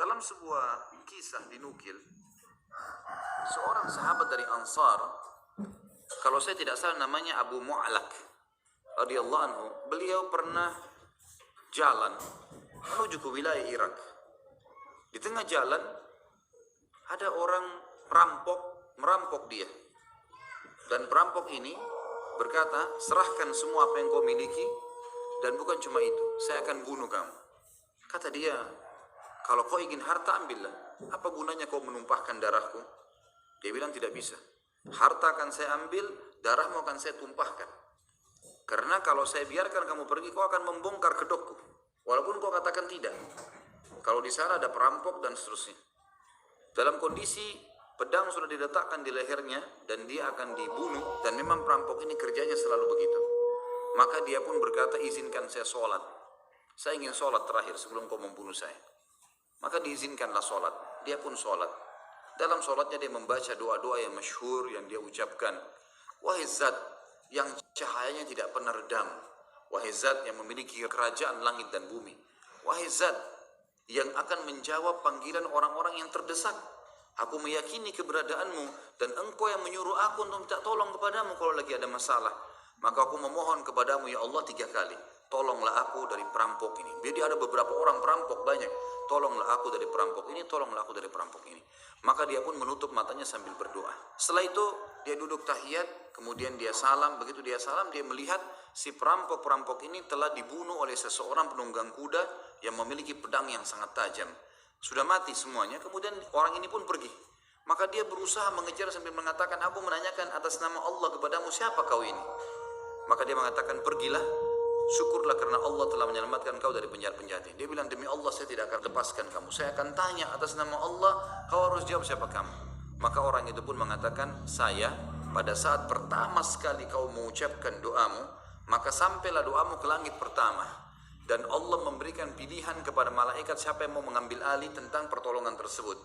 Dalam sebuah kisah dinukil, seorang sahabat dari Ansar, kalau saya tidak salah namanya Abu Mu'alak radhiyallahu anhu, beliau pernah jalan menuju ke wilayah Irak. Di tengah jalan ada orang merampok dia. Dan perampok ini berkata, serahkan semua apa yang kau miliki, dan bukan cuma itu, saya akan bunuh kamu. Kata dia, kalau kau ingin harta ambillah, apa gunanya kau menumpahkan darahku? Dia bilang tidak bisa. Harta akan saya ambil, darahmu akan saya tumpahkan. Karena kalau saya biarkan kamu pergi, kau akan membongkar kedokku. Walaupun kau katakan tidak. Kalau di sana ada perampok dan seterusnya. Dalam kondisi pedang sudah diletakkan di lehernya dan dia akan dibunuh, dan memang perampok ini kerjanya selalu begitu. Maka dia pun berkata, izinkan saya sholat. Saya ingin sholat terakhir sebelum kau membunuh saya. Maka diizinkanlah sholat. Dia pun sholat. Dalam sholatnya dia membaca doa-doa yang masyhur yang dia ucapkan. Wahai zat yang cahayanya tidak pernah redam. Wahai zat yang memiliki kerajaan langit dan bumi. Wahai zat yang akan menjawab panggilan orang-orang yang terdesak. Aku meyakini keberadaanmu dan engkau yang menyuruh aku untuk minta tolong kepadamu kalau lagi ada masalah. Maka aku memohon kepadamu ya Allah 3 kali. Tolonglah aku dari perampok ini. Jadi ada beberapa orang perampok banyak. Tolonglah aku dari perampok ini, tolonglah aku dari perampok ini. Maka dia pun menutup matanya sambil berdoa. Setelah itu dia duduk tahiyat, kemudian dia salam. Begitu dia salam, dia melihat si perampok-perampok ini telah dibunuh oleh seseorang penunggang kuda yang memiliki pedang yang sangat tajam. Sudah mati semuanya, kemudian orang ini pun pergi. Maka dia berusaha mengejar sambil mengatakan, aku menanyakan atas nama Allah kepadamu, siapa kau ini? Maka dia mengatakan, pergilah, syukurlah karena Allah telah menyelamatkan kau dari penjahat-penjahat ini. Dia bilang, demi Allah saya tidak akan lepaskan kamu. Saya akan tanya atas nama Allah, kau harus jawab siapa kamu. Maka orang itu pun mengatakan, saya pada saat pertama sekali kau mengucapkan doamu, maka sampailah doamu ke langit pertama. Dan Allah memberikan pilihan kepada malaikat siapa yang mau mengambil alih tentang pertolongan tersebut.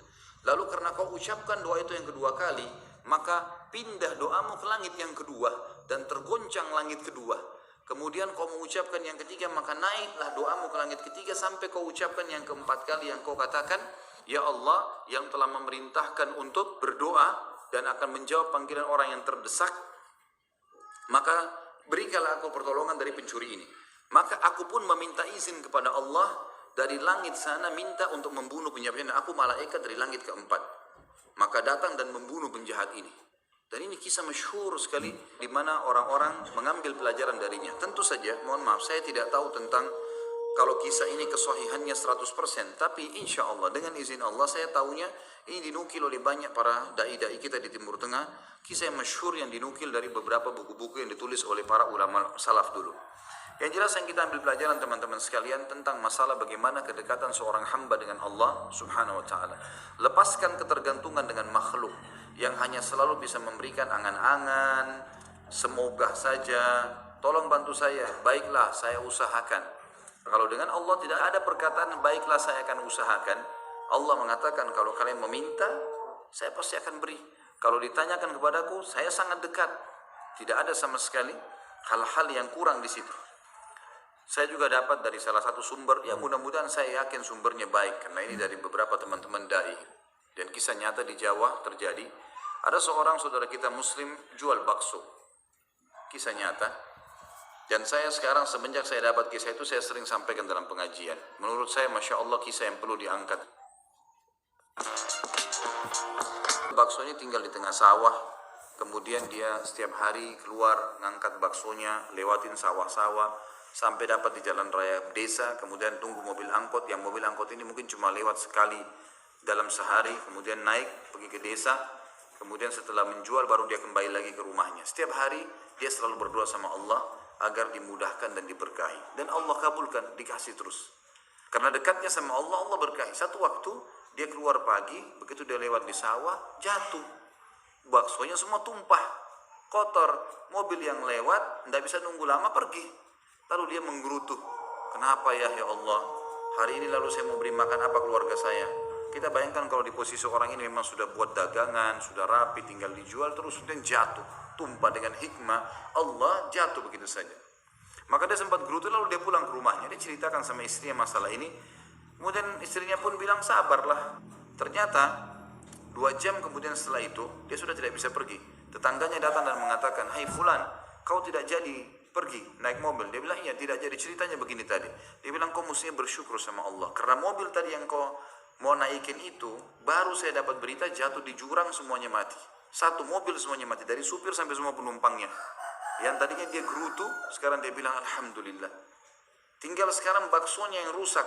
Lalu karena kau ucapkan doa itu yang kedua kali, maka pindah doamu ke langit yang kedua dan tergoncang langit kedua. Kemudian kau mengucapkan yang ketiga, maka naiklah doamu ke langit ketiga sampai kau ucapkan yang keempat kali yang kau katakan, ya Allah yang telah memerintahkan untuk berdoa dan akan menjawab panggilan orang yang terdesak, maka berikanlah aku pertolongan dari pencuri ini. Maka aku pun meminta izin kepada Allah dari langit sana, minta untuk membunuh penjahat ini. Aku malaikat dari langit keempat. Maka datang dan membunuh penjahat ini. Dan ini kisah masyhur sekali di mana orang-orang mengambil pelajaran darinya. Tentu saja, mohon maaf, saya tidak tahu tentang kalau kisah ini kesahihannya 100%. Tapi insya Allah dengan izin Allah saya tahunya ini dinukil oleh banyak para dai-dai kita di Timur Tengah. Kisah yang masyhur yang dinukil dari beberapa buku-buku yang ditulis oleh para ulama salaf dulu. Yang jelas yang kita ambil pelajaran teman-teman sekalian tentang masalah bagaimana kedekatan seorang hamba dengan Allah subhanahu wa ta'ala. Lepaskan ketergantungan dengan makhluk yang hanya selalu bisa memberikan angan-angan, semoga saja, tolong bantu saya, baiklah saya usahakan. Kalau dengan Allah tidak ada perkataan baiklah saya akan usahakan. Allah mengatakan kalau kalian meminta, saya pasti akan beri. Kalau ditanyakan kepadaku, saya sangat dekat. Tidak ada sama sekali hal-hal yang kurang di situ. Saya juga dapat dari salah satu sumber, ya mudah-mudahan saya yakin sumbernya baik, karena ini dari beberapa teman-teman dai. Dan kisah nyata di Jawa terjadi, ada seorang saudara kita muslim jual bakso. Kisah nyata. Dan saya sekarang semenjak saya dapat kisah itu, saya sering sampaikan dalam pengajian. Menurut saya, Masya Allah, kisah yang perlu diangkat. Bakso ini tinggal di tengah sawah. Kemudian dia setiap hari keluar, ngangkat baksonya, lewatin sawah-sawah, sampai dapat di jalan raya desa, kemudian tunggu mobil angkot. Yang mobil angkot ini mungkin cuma lewat sekali dalam sehari, kemudian naik pergi ke desa, kemudian setelah menjual baru dia kembali lagi ke rumahnya. Setiap hari dia selalu berdoa sama Allah agar dimudahkan dan diberkahi, dan Allah kabulkan, dikasih terus. Karena dekatnya sama Allah, Allah berkahi. Satu waktu dia keluar pagi, begitu dia lewat di sawah, jatuh, baksonya semua tumpah, kotor. Mobil yang lewat tidak bisa nunggu lama, pergi. Lalu dia menggerutu, kenapa ya Allah, hari ini lalu saya mau beri makan apa keluarga saya. Kita bayangkan kalau di posisi orang ini memang sudah buat dagangan, sudah rapi, tinggal dijual, terus kemudian jatuh, tumpah. Dengan hikmah Allah jatuh begitu saja. Maka dia sempat gerutu, lalu dia pulang ke rumahnya. Dia ceritakan sama istrinya masalah ini. Kemudian istrinya pun bilang sabarlah. Ternyata 2 jam kemudian setelah itu dia sudah tidak bisa pergi. Tetangganya datang dan mengatakan, "Hai fulan, kau tidak jadi pergi naik mobil." Dia bilang, "Iya, tidak jadi." Ceritanya begini tadi. Dia bilang, "Kau mestinya bersyukur sama Allah. Karena mobil tadi yang kau mau naikin itu, baru saya dapat berita jatuh di jurang semuanya mati. Satu mobil semuanya mati, dari supir sampai semua penumpangnya. Yang tadinya dia gerutu, sekarang dia bilang Alhamdulillah. Tinggal sekarang baksonya yang rusak."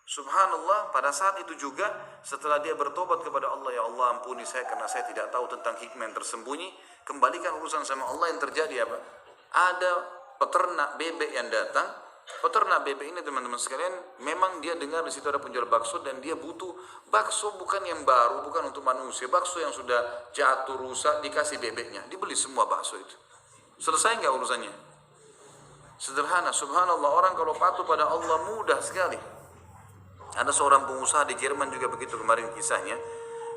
Subhanallah, pada saat itu juga setelah dia bertobat kepada Allah, "Ya Allah, ampuni saya karena saya tidak tahu tentang hikmah yang tersembunyi." Kembalikan urusan sama Allah. Yang terjadi apa? Ada peternak bebek yang datang. Peternak bebek ini teman-teman sekalian, memang dia dengar di situ ada penjual bakso dan dia butuh bakso bukan yang baru, bukan untuk manusia, bakso yang sudah jatuh rusak, dikasih bebeknya, dibeli semua bakso itu. Selesai nggak urusannya? Sederhana, subhanallah, orang kalau patuh pada Allah mudah sekali. Ada seorang pengusaha di Jerman juga begitu kemarin kisahnya.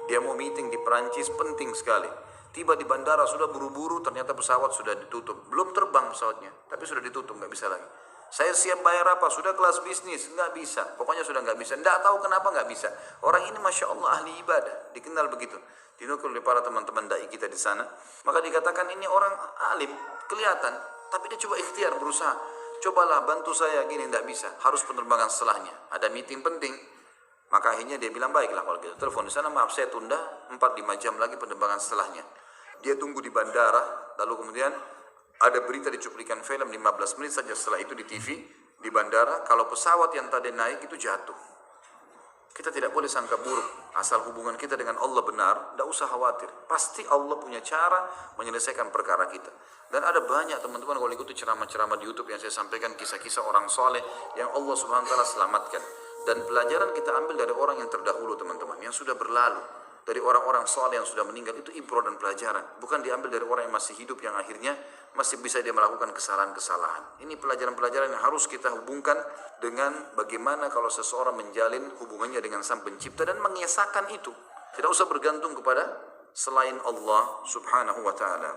Dia mau meeting di Perancis, penting sekali. Tiba di bandara sudah buru-buru, ternyata pesawat sudah ditutup. Belum terbang pesawatnya, tapi sudah ditutup, nggak bisa lagi. "Saya siap bayar apa? Sudah kelas bisnis." Nggak bisa, pokoknya sudah nggak bisa. Nggak tahu kenapa nggak bisa. Orang ini Masya Allah ahli ibadah, dikenal begitu. Dinukul oleh para teman-teman da'i kita di sana. Maka dikatakan ini orang alim, kelihatan, tapi dia coba ikhtiar, berusaha. "Cobalah bantu saya gini." Tidak bisa, harus penerbangan setelahnya, ada meeting penting. Maka akhirnya dia bilang, "Baiklah kalau gitu." Telepon di sana, "Maaf saya tunda 4-5 jam lagi penerbangan setelahnya." Dia tunggu di bandara, lalu kemudian ada berita di cuplikan film 15 menit saja setelah itu di TV di bandara, kalau pesawat yang tadi naik itu jatuh. Kita tidak boleh sangka buruk, asal hubungan kita dengan Allah benar, tidak usah khawatir. Pasti Allah punya cara menyelesaikan perkara kita. Dan ada banyak teman-teman kalau ikuti ceramah-ceramah di YouTube yang saya sampaikan, kisah-kisah orang soleh yang Allah Subhanahu Wa Taala selamatkan. Dan pelajaran kita ambil dari orang yang terdahulu teman-teman, yang sudah berlalu. Dari orang-orang soleh yang sudah meninggal, itu ibro dan pelajaran. Bukan diambil dari orang yang masih hidup yang akhirnya masih bisa dia melakukan kesalahan-kesalahan. Ini pelajaran-pelajaran yang harus kita hubungkan dengan bagaimana kalau seseorang menjalin hubungannya dengan Sang Pencipta dan mengesahkan itu. Tidak usah bergantung kepada selain Allah Subhanahu Wa Taala.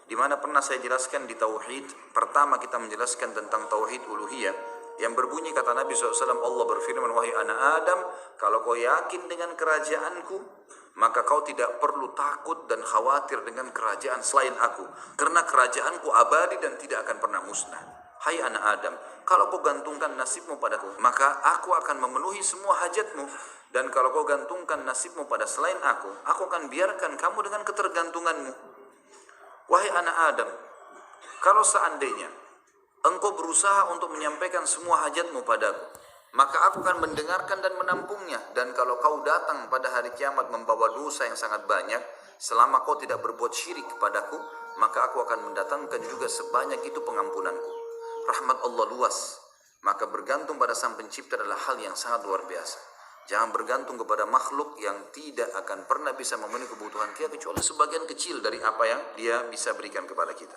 Di mana pernah saya jelaskan di Tauhid, pertama kita menjelaskan tentang Tauhid Uluhiyah, yang berbunyi kata Nabi SAW, Allah berfirman, "Wahai anak Adam, kalau kau yakin dengan kerajaanku, maka kau tidak perlu takut dan khawatir dengan kerajaan selain aku. Karena kerajaanku abadi dan tidak akan pernah musnah. Hai anak Adam, kalau kau gantungkan nasibmu padaku, maka aku akan memenuhi semua hajatmu. Dan kalau kau gantungkan nasibmu pada selain aku akan biarkan kamu dengan ketergantunganmu. Wahai anak Adam, kalau seandainya engkau berusaha untuk menyampaikan semua hajatmu padaku, maka aku akan mendengarkan dan menampungnya. Dan kalau kau datang pada hari kiamat membawa dosa yang sangat banyak, selama kau tidak berbuat syirik kepadaku, maka aku akan mendatangkan juga sebanyak itu pengampunanku." Rahmat Allah luas, maka bergantung pada Sang Pencipta adalah hal yang sangat luar biasa. Jangan bergantung kepada makhluk yang tidak akan pernah bisa memenuhi kebutuhan kita kecuali sebagian kecil dari apa yang dia bisa berikan kepada kita.